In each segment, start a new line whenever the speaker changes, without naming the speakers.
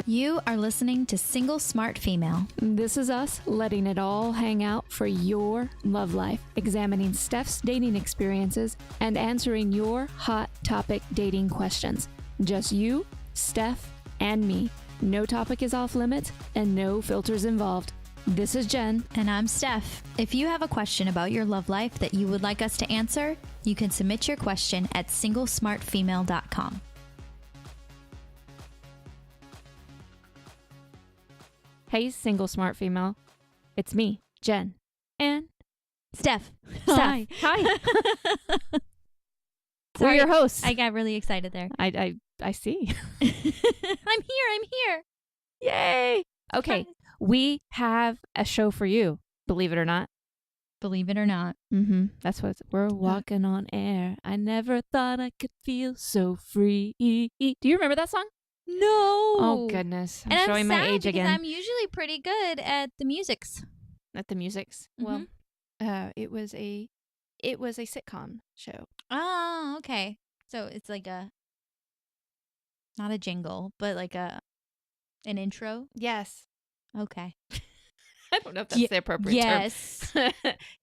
You are listening to Single Smart Female.
This is us letting it all hang out for your love life, examining Steph's dating experiences and answering your hot topic dating questions. Just you, Steph, and me. No topic is off limits and no filters involved. This is Jen.
And I'm Steph. If you have a question about your love life that you would like us to answer, you can submit your question at singlesmartfemale.com.
Hey, single smart female. It's me, Jen. And
Steph.
Steph. Hi. We're your hosts.
I got really excited there.
I see.
I'm here.
Yay. Okay. We have a show for you, believe it or not.
Believe it or not.
That's what we're walking on air. I never thought I could feel so free. Do you remember that song?
No.
Oh, goodness. I'm showing my age again.
I'm usually pretty good at the musics.
At the musics? Well, it was a sitcom show.
Oh, okay. So it's like not a jingle, but like an intro?
Yes.
Okay.
I don't know if that's the appropriate term.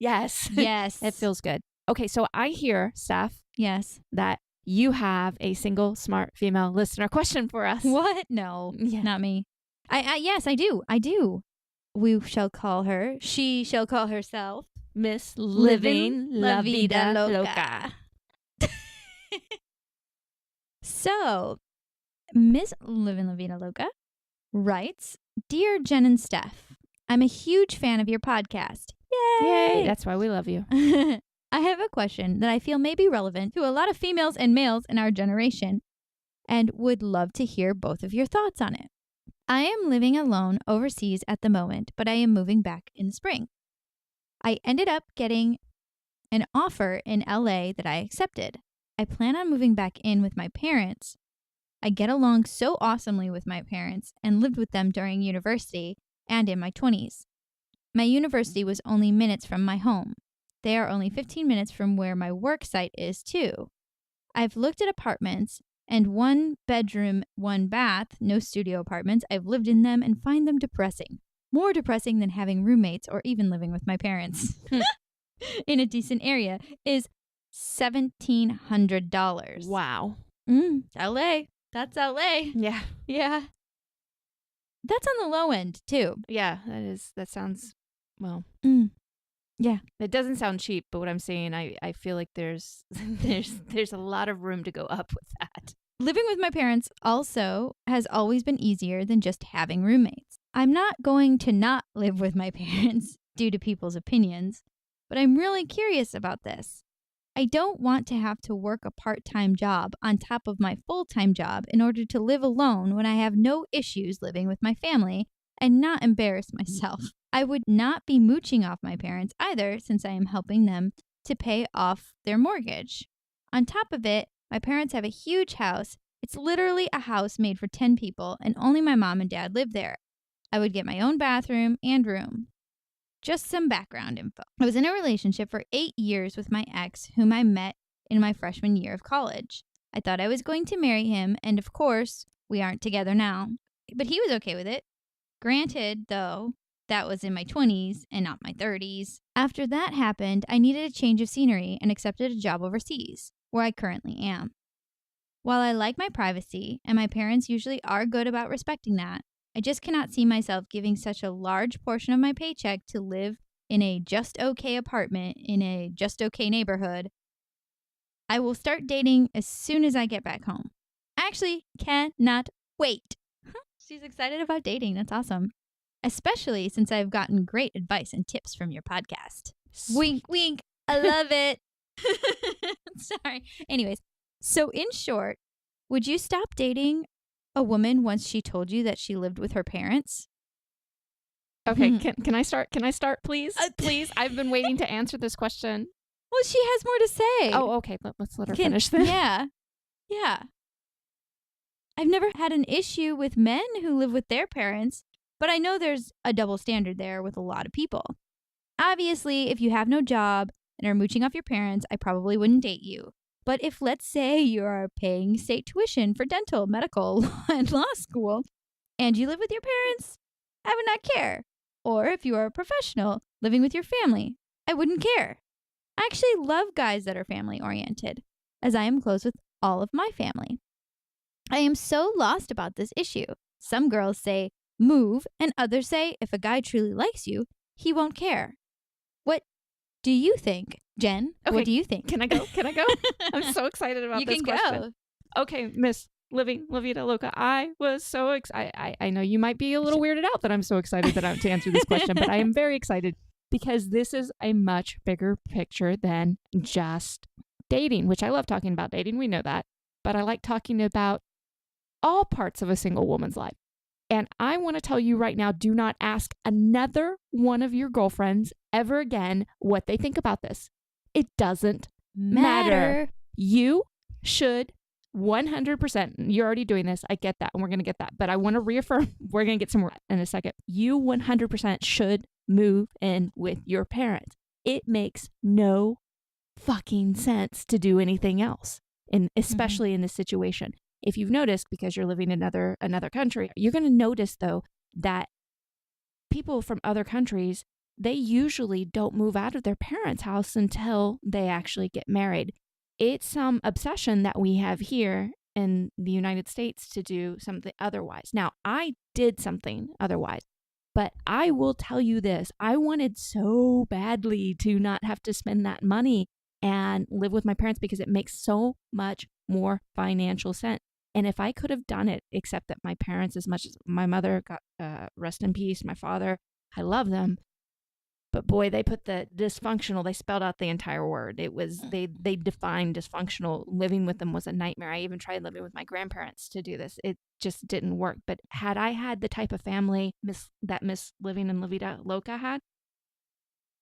Yes.
Yes. It feels good. Okay, so I hear, Steph,
Yes.
that you have a single smart female listener question for us.
What? No, not me. Yes, I do. We shall call her. She shall call herself
Miss Living La Vida Loca.
So, Miss Living La Vida Loca writes, Dear Jen and Steph, I'm a huge fan of your podcast. Yay!
That's why we love you.
I have a question that I feel may be relevant to a lot of females and males in our generation and would love to hear both of your thoughts on it. I am living alone overseas at the moment, but I am moving back in the spring. I ended up getting an offer in LA that I accepted. I plan on moving back in with my parents. I get along so awesomely with my parents and lived with them during university and in my 20s. My university was only minutes from my home. They are only 15 minutes from where my work site is, too. I've looked at apartments, and 1 bedroom, 1 bath, no studio apartments. I've lived in them and find them depressing. More depressing than having roommates or even living with my parents. In a decent area is $1,700.
Wow.
LA. That's LA.
Yeah.
Yeah. That's on the low end, too.
Yeah, that sounds, well.
Yeah.
It doesn't sound cheap, but what I'm saying, I feel like there's a lot of room to go up with that.
Living with my parents also has always been easier than just having roommates. I'm not going to not live with my parents due to people's opinions, but I'm really curious about this. I don't want to have to work a part-time job on top of my full-time job in order to live alone when I have no issues living with my family and not embarrass myself. I would not be mooching off my parents either, since I am helping them to pay off their mortgage. On top of it, my parents have a huge house. It's literally a house made for 10 people, and only my mom and dad live there. I would get my own bathroom and room. Just some background info. I was in a relationship for 8 years with my ex, whom I met in my freshman year of college. I thought I was going to marry him, and of course, we aren't together now. But he was okay with it. Granted, though, that was in my 20s and not my 30s. After that happened, I needed a change of scenery and accepted a job overseas, where I currently am. While I like my privacy, and my parents usually are good about respecting that, I just cannot see myself giving such a large portion of my paycheck to live in a just okay apartment in a just okay neighborhood. I will start dating as soon as I get back home. I actually cannot wait. She's excited about dating. That's awesome. Especially since I've gotten great advice and tips from your podcast. Wink, wink. I love it. Sorry. Anyways, so in short, would you stop dating a woman once she told you that she lived with her parents?
Okay, can I start? Can I start, please? Please. I've been waiting to answer this question.
Well, she has more to say.
Oh, okay. Let's let her finish then.
Yeah. I've never had an issue with men who live with their parents, but I know there's a double standard there with a lot of people. Obviously, if you have no job and are mooching off your parents, I probably wouldn't date you. But if, let's say, you are paying state tuition for dental, medical, and law school, and you live with your parents, I would not care. Or if you are a professional living with your family, I wouldn't care. I actually love guys that are family oriented, as I am close with all of my family. I am so lost about this issue. Some girls say move, and others say if a guy truly likes you, he won't care. What do you think, Jen?
Okay,
What do you think?
Can I go? I'm so excited about
You
this
can
question.
go.
Okay, Miss Living La Vida Loca, I was so excited. I know you might be a little weirded out that I'm so excited to answer this question, but I am very excited because this is a much bigger picture than just dating, which I love talking about dating. We know that. But I like talking about all parts of a single woman's life. And I want to tell you right now, do not ask another one of your girlfriends ever again what they think about this. It doesn't matter. You should 100%. You're already doing this. I get that. And we're going to get that. But I want to reaffirm, we're going to get some more in a second. You 100% should move in with your parents. It makes no fucking sense to do anything else, and especially in this situation. If you've noticed, because you're living in another country, you're going to notice, though, that people from other countries, they usually don't move out of their parents' house until they actually get married. It's some obsession that we have here in the United States to do something otherwise. Now, I did something otherwise, but I will tell you this. I wanted so badly to not have to spend that money and live with my parents because it makes so much more financial sense. And if I could have done it, except that my parents, as much as my mother, got rest in peace, my father, I love them. But boy, they put the dysfunctional, they spelled out the entire word. It was, they defined dysfunctional. Living with them was a nightmare. I even tried living with my grandparents to do this. It just didn't work. But had I had the type of family that Miss Living in La Vida Loca had,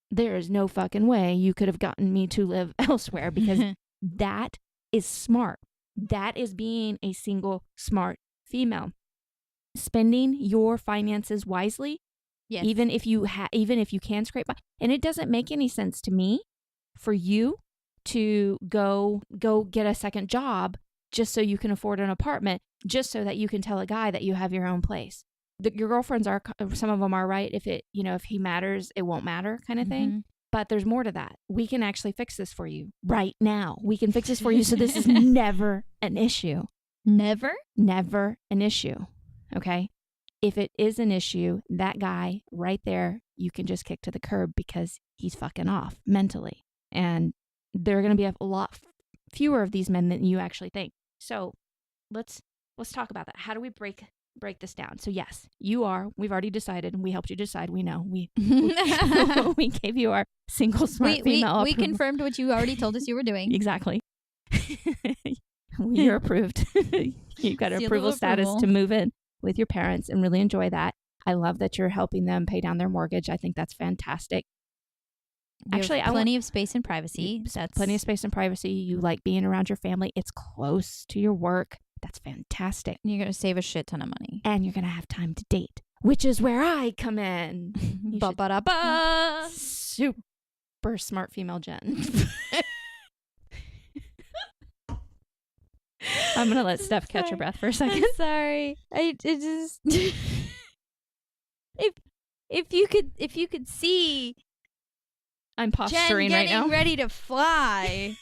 there is no fucking way you could have gotten me to live elsewhere, because that is smart. That is being a single, smart female. Spending your finances wisely,
Yes.
even if you can scrape by. And it doesn't make any sense to me for you to go get a second job just so you can afford an apartment, just so that you can tell a guy that you have your own place. Your girlfriends are, some of them are right. If he matters, it won't matter kind of thing. But there's more to that. We can actually fix this for you right now. We can fix this for you so this is never an issue.
Never?
Never an issue. Okay? If it is an issue, that guy right there, you can just kick to the curb because he's fucking off mentally. And there are going to be a lot fewer of these men than you actually think. So let's talk about that. How do we break this down? So yes, we've already decided, and we helped you decide. We know we gave you our single smart female.
We confirmed what you already told us you were doing.
Exactly. You're approved. You've got an approval status to move in with your parents and really enjoy that. I love that you're helping them pay down their mortgage. I think that's fantastic. Actually,
plenty of space and privacy.
That's plenty of space and privacy. You like being around your family. It's close to your work. That's fantastic.
You're going to save a shit ton of money.
And you're going to have time to date, which is where I come in.
Ba-ba-da-ba.
Super smart female Jen. I'm going to let Steph catch her breath for a second.
I'm sorry. It just if you could see,
I'm posturing
Jen
right now.
getting ready to fly.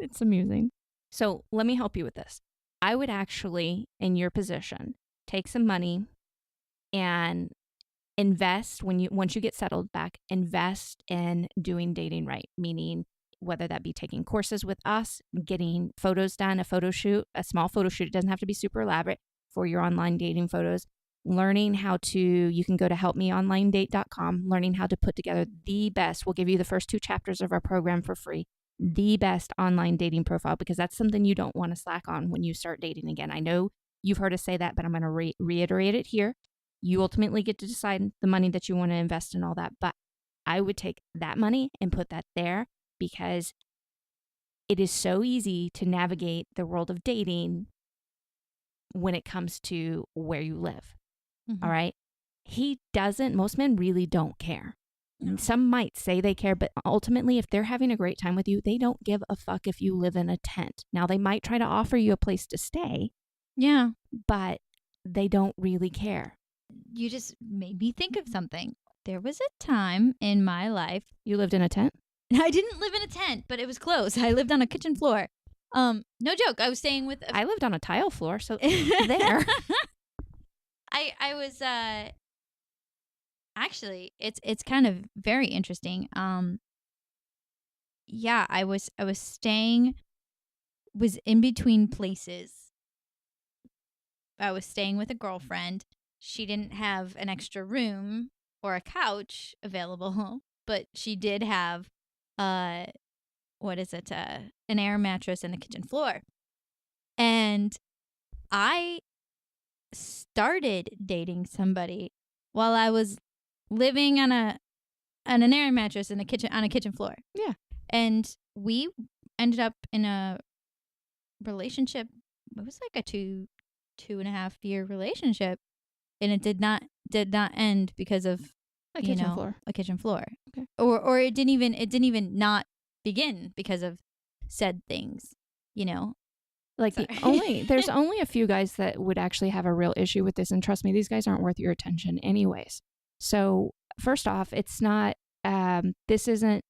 It's amusing. So let me help you with this. I would actually, in your position, take some money and invest once you get settled back, invest in doing dating right, meaning whether that be taking courses with us, getting photos done, a photo shoot, a small photo shoot. It doesn't have to be super elaborate for your online dating photos. Learning how to, you can go to helpmeonlinedate.com, learning how to put together the best. We'll give you the first 2 chapters of our program for free. The best online dating profile, because that's something you don't want to slack on when you start dating again. I know you've heard us say that, but I'm going to reiterate it here. You ultimately get to decide the money that you want to invest in all that. But I would take that money and put that there, because it is so easy to navigate the world of dating when it comes to where you live. All right. Most men really don't care. No. Some might say they care, but ultimately, if they're having a great time with you, they don't give a fuck if you live in a tent. Now, they might try to offer you a place to stay.
Yeah.
But they don't really care.
You just made me think of something. There was a time in my life.
You lived in a tent?
I didn't live in a tent, but it was close. I lived on a kitchen floor. No joke. I was staying with.
I lived on a tile floor, so there.
I was actually it's kind of very interesting. Yeah, I was in between places. I was staying with a girlfriend. She didn't have an extra room or a couch available, but she did have an air mattress and a kitchen floor. And I started dating somebody while I was living on an air mattress in a kitchen floor.
Yeah.
And we ended up in a relationship. It was like a 2.5 year relationship, and it did not end because of
a kitchen floor.
A kitchen floor.
Okay.
Or it didn't even not begin because of said things,
Like there's only a few guys that would actually have a real issue with this, and trust me, these guys aren't worth your attention anyways. So first off, it's not this isn't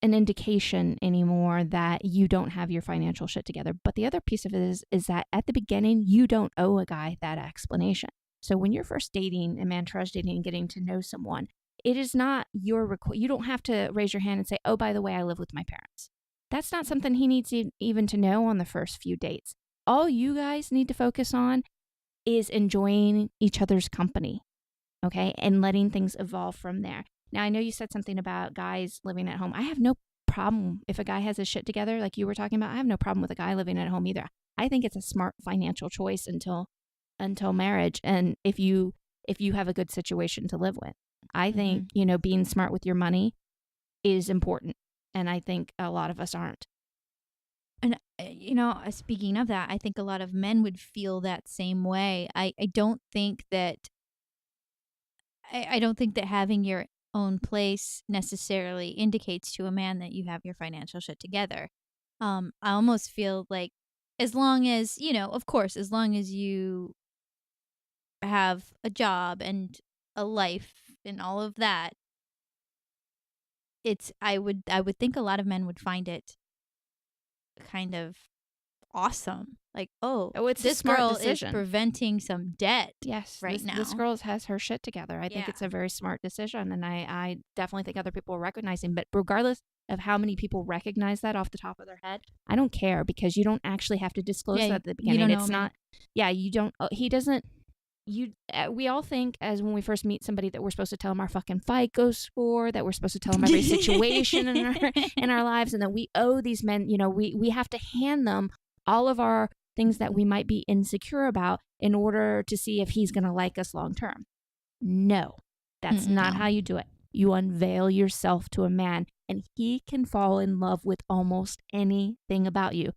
an indication anymore that you don't have your financial shit together. But the other piece of it is that at the beginning, you don't owe a guy that explanation. So when you're first dating a man, trust dating and getting to know someone, it is not your you don't have to raise your hand and say, oh, by the way, I live with my parents. That's not something he needs even to know on the first few dates. All you guys need to focus on is enjoying each other's company, okay, and letting things evolve from there. Now, I know you said something about guys living at home. I have no problem if a guy has his shit together, like you were talking about. I have no problem with a guy living at home either. I think it's a smart financial choice until marriage, and if you have a good situation to live with. I think, being smart with your money is important, and I think a lot of us aren't.
And, speaking of that, I think a lot of men would feel that same way. I don't think that having your own place necessarily indicates to a man that you have your financial shit together. I almost feel like as long as, of course, as long as you have a job and a life and all of that, I would think a lot of men would find it kind of awesome. Like,
it's
this
a smart
girl
decision.
is preventing some debt.
Yes,
now.
This girl has her shit together. I think it's a very smart decision, and I definitely think other people are recognizing. But regardless of how many people recognize that off the top of their head, I don't care, because you don't actually have to disclose that at the beginning.
You don't
it's
know
not. Yeah, you don't. He doesn't. We all think as when we first meet somebody that we're supposed to tell them our fucking FICO score, that we're supposed to tell them every situation in our lives, and that we owe these men. We have to hand them all of our things that we might be insecure about in order to see if he's going to like us long term. No, that's not how you do it. You unveil yourself to a man, and he can fall in love with almost anything about you.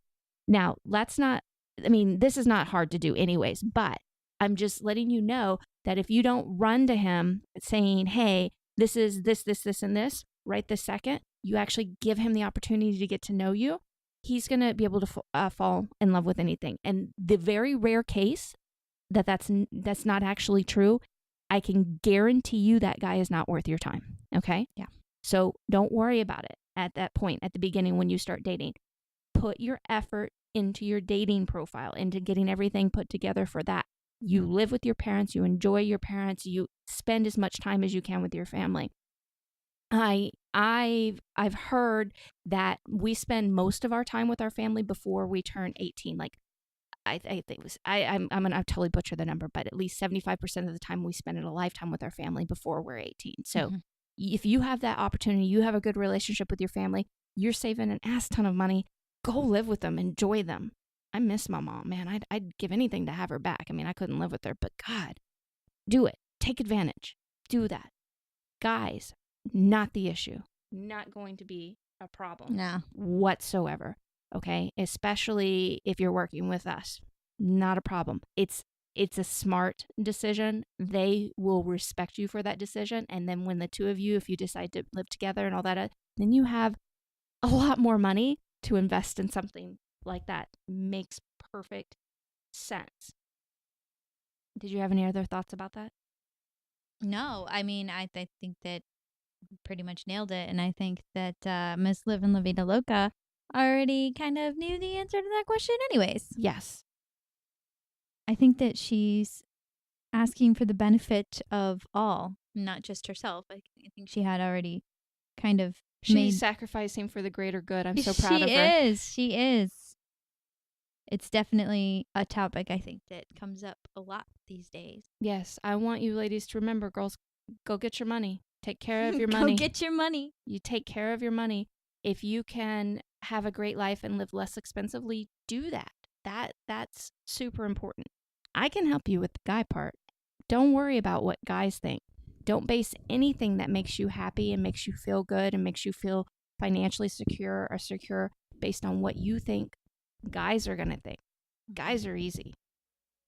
Now, this is not hard to do anyways, but I'm just letting you know that if you don't run to him saying, hey, this is this, and this, right this second, you actually give him the opportunity to get to know you, he's going to be able to fall in love with anything. And the very rare case that's not actually true, I can guarantee you that guy is not worth your time. Okay?
Yeah.
So don't worry about it at that point, at the beginning when you start dating. Put your effort into your dating profile, into getting everything put together for that. You live with your parents, you enjoy your parents, you spend as much time as you can with your family. I've heard that we spend most of our time with our family before we turn 18. Like I think it was I'm gonna totally butcher the number, but at least 75% of the time we spend in a lifetime with our family before we're 18. So if you have that opportunity, you have a good relationship with your family, you're saving an ass ton of money, go live with them, enjoy them. I miss my mom, man. I'd give anything to have her back. I mean, I couldn't live with her, but God, do it. Take advantage. Do that. Guys, not the issue. Not going to be a problem whatsoever. Okay? Especially if you're working with us. Not a problem. It's a smart decision. They will respect you for that decision. And then when the two of you, if you decide to live together and all that, then you have a lot more money to invest in something like that. Makes perfect sense. Did you have any other thoughts about that?
No, I mean, I think that pretty much nailed it. And I think that Miss Livin' La Vida Loca already kind of knew the answer to that question anyways.
Yes.
I think that she's asking for the benefit of all, not just herself. I think she had already kind of
She's sacrificing for the greater good. I'm so proud of her.
She is. It's definitely a topic I think that comes up a lot these days.
Yes, I want you ladies to remember, girls, go get your money. Take care of your money.
Go get your money.
You take care of your money. If you can have a great life and live less expensively, do that. That's super important. I can help you with the guy part. Don't worry about what guys think. Don't base anything that makes you happy and makes you feel good and makes you feel financially secure or secure based on what you think guys are going to think. Guys are easy.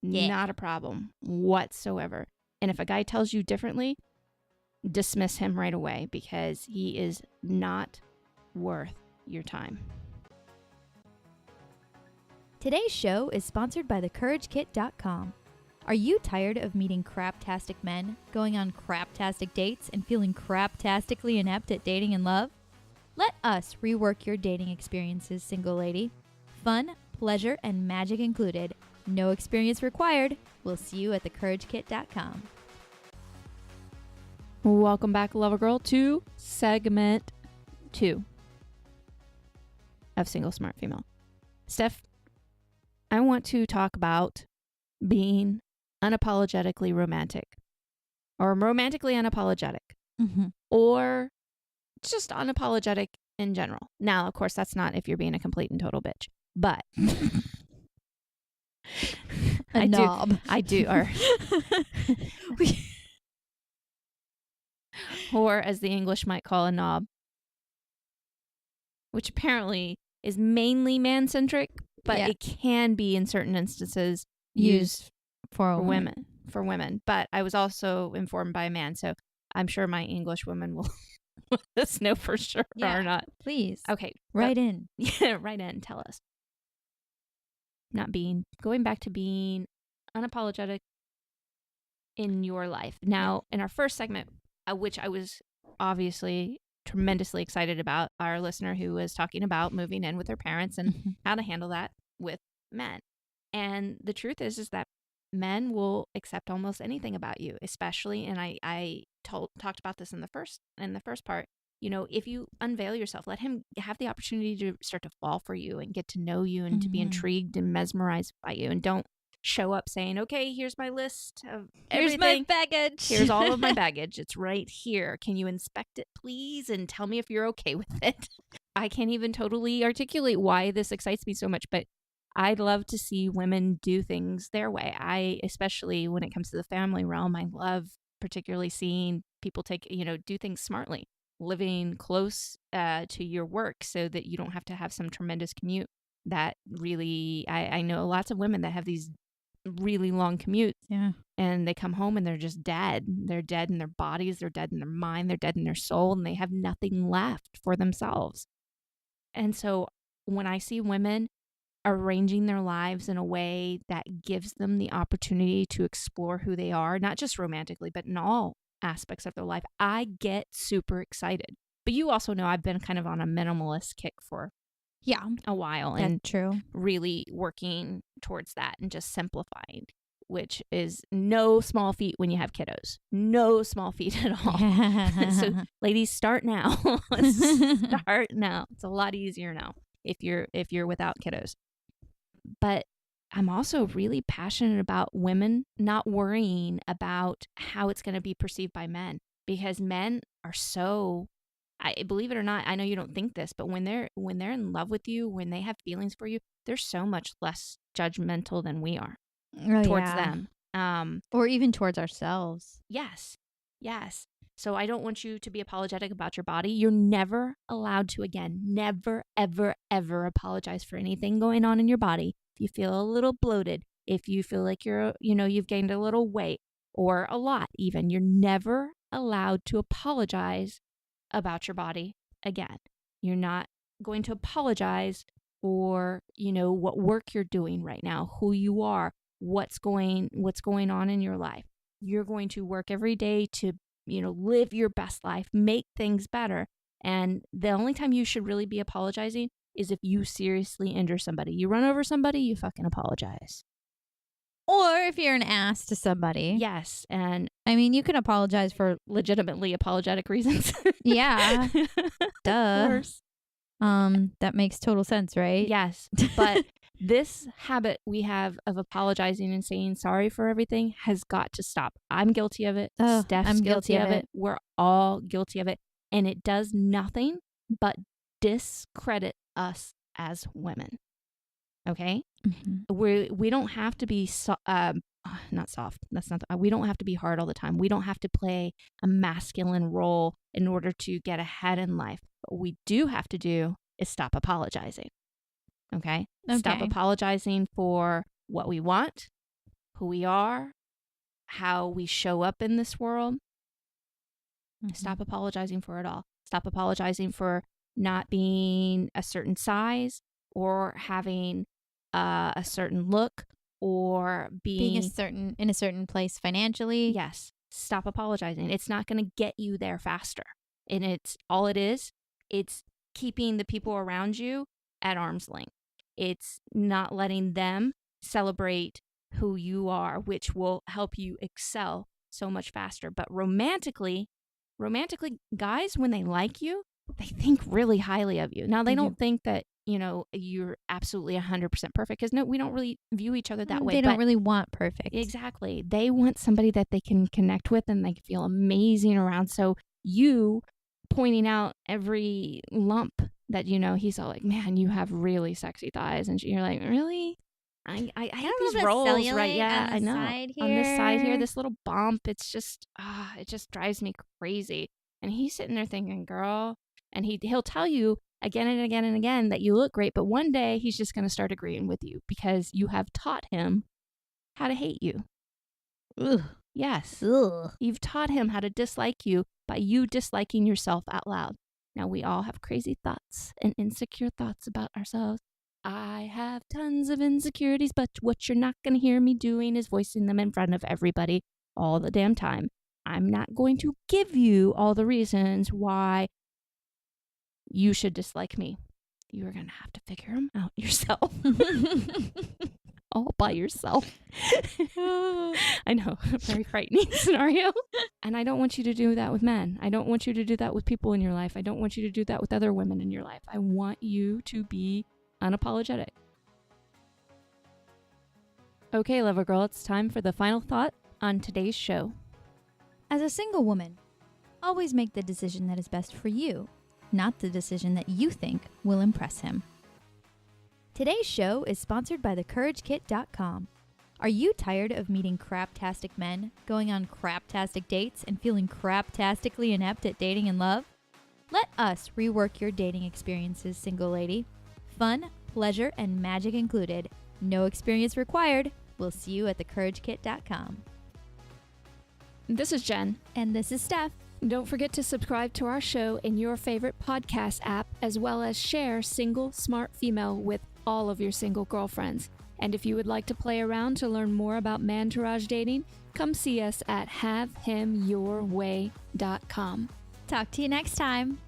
Yeah.
Not a problem whatsoever. And if a guy tells you differently, dismiss him right away because he is not worth your time.
Today's show is sponsored by thecouragekit.com. Are you tired of meeting craptastic men, going on craptastic dates, and feeling craptastically inept at dating and love? Let us rework your dating experiences, single lady. Fun, pleasure, and magic included. No experience required. We'll see you at thecouragekit.com.
Welcome back, Lover Girl, to segment 2 of Single Smart Female. Steph, I want to talk about being unapologetically romantic or romantically unapologetic or just unapologetic in general. Now, of course, that's not if you're being a complete and total bitch, but
A knob.
I do. Or as the English might call a knob, which apparently is mainly man-centric, but it can be in certain instances used for women. But I was also informed by a man, so I'm sure my English women will let us know for sure or not.
Please.
Okay.
Write in.
Yeah, write in. Tell us. Going back to being unapologetic in your life. Now, in our first segment, which I was obviously tremendously excited about, our listener who was talking about moving in with her parents and how to handle that with men. And the truth is that men will accept almost anything about you, especially, and I talked about this in the first part. You know, if you unveil yourself, let him have the opportunity to start to fall for you and get to know you and to be intrigued and mesmerized by you. And don't show up saying, okay, here's my list of everything.
Here's my baggage.
Here's all of my baggage. It's right here. Can you inspect it, please? And tell me if you're okay with it. I can't even totally articulate why this excites me so much, but I'd love to see women do things their way. Especially when it comes to the family realm, I love particularly seeing people do things smartly, living close to your work so that you don't have to have some tremendous commute. That really, I know lots of women that have these really long commutes.
Yeah.
And they come home and they're just dead. They're dead in their bodies. They're dead in their mind. They're dead in their soul. And they have nothing left for themselves. And so when I see women arranging their lives in a way that gives them the opportunity to explore who they are, not just romantically, but in all aspects of their life, I get super excited. But you also know I've been kind of on a minimalist kick for a while.
That's
and
true.
Really working towards that and just simplifying, which is no small feat when you have kiddos. No small feat at all. So ladies, start now. Start now. It's a lot easier now if you're without kiddos. But I'm also really passionate about women not worrying about how it's going to be perceived by men, because men are so, I believe it or not, I know you don't think this, but when they're in love with you, when they have feelings for you, they're so much less judgmental than we are towards them.
Or even towards ourselves.
Yes. So I don't want you to be apologetic about your body. You're never allowed to, again, never, ever, ever apologize for anything going on in your body. If you feel a little bloated, if you feel like you've gained a little weight or a lot even, you're never allowed to apologize about your body again. You're not going to apologize for, what work you're doing right now, who you are, what's going on in your life. You're going to work every day to, live your best life, make things better. And the only time you should really be apologizing is if you seriously injure somebody. You run over somebody, you fucking apologize.
Or if you're an ass to somebody.
Yes. And
I mean, you can apologize for
legitimately apologetic reasons.
Yeah. Duh.
Of course.
That makes total sense, right?
Yes. But this habit we have of apologizing and saying sorry for everything has got to stop. I'm guilty of it.
Oh,
Steph's
I'm
guilty of it. We're all guilty of it. And it does nothing but discredit us as women. Okay?
Mm-hmm.
We don't have to be not soft. That's not. We don't have to be hard all the time. We don't have to play a masculine role in order to get ahead in life. What we do have to do is stop apologizing. Okay? Stop apologizing for what we want, who we are, how we show up in this world.
Mm-hmm.
Stop apologizing for it all. Stop apologizing for not being a certain size or having a certain look or being
in a certain place financially.
Yes. Stop apologizing. It's not going to get you there faster. And it's keeping the people around you at arm's length. It's not letting them celebrate who you are, which will help you excel so much faster. But romantically, guys, when they like you, they think really highly of you. Now, they don't think that, you're absolutely 100% perfect, because we don't really view each other that way.
They don't really want perfect.
Exactly. They want somebody that they can connect with and they can feel amazing around. So you pointing out every lump that, he's all like, man, you have really sexy thighs. And you're like, really? I have these rolls, right? Yeah, I know. On this side here, this little bump, it's just, it just drives me crazy. And he's sitting there thinking, girl, and he'll tell you again and again and again that you look great, but one day he's just going to start agreeing with you because you have taught him how to hate you.
Ugh.
Yes.
Ugh.
You've taught him how to dislike you by you disliking yourself out loud. Now, we all have crazy thoughts and insecure thoughts about ourselves. I have tons of insecurities, but what you're not going to hear me doing is voicing them in front of everybody all the damn time. I'm not going to give you all the reasons why you should dislike me. You're going to have to figure them out yourself. All by yourself. I know, a very frightening scenario. And I don't want you to do that with men. I don't want you to do that with people in your life. I don't want you to do that with other women in your life. I want you to be unapologetic. Okay, Lover Girl, it's time for the final thought on today's show.
As a single woman, always make the decision that is best for you, not the decision that you think will impress him. Today's show is sponsored by thecouragekit.com. Are you tired of meeting craptastic men, going on craptastic dates, and feeling craptastically inept at dating and love? Let us rework your dating experiences, single lady. Fun, pleasure, and magic included. No experience required. We'll see you at thecouragekit.com.
This is Jen.
And this is Steph.
Don't forget to subscribe to our show in your favorite podcast app, as well as share Single Smart Female with all of your single girlfriends. And if you would like to play around to learn more about Mantourage dating, come see us at havehimyourway.com.
Talk to you next time.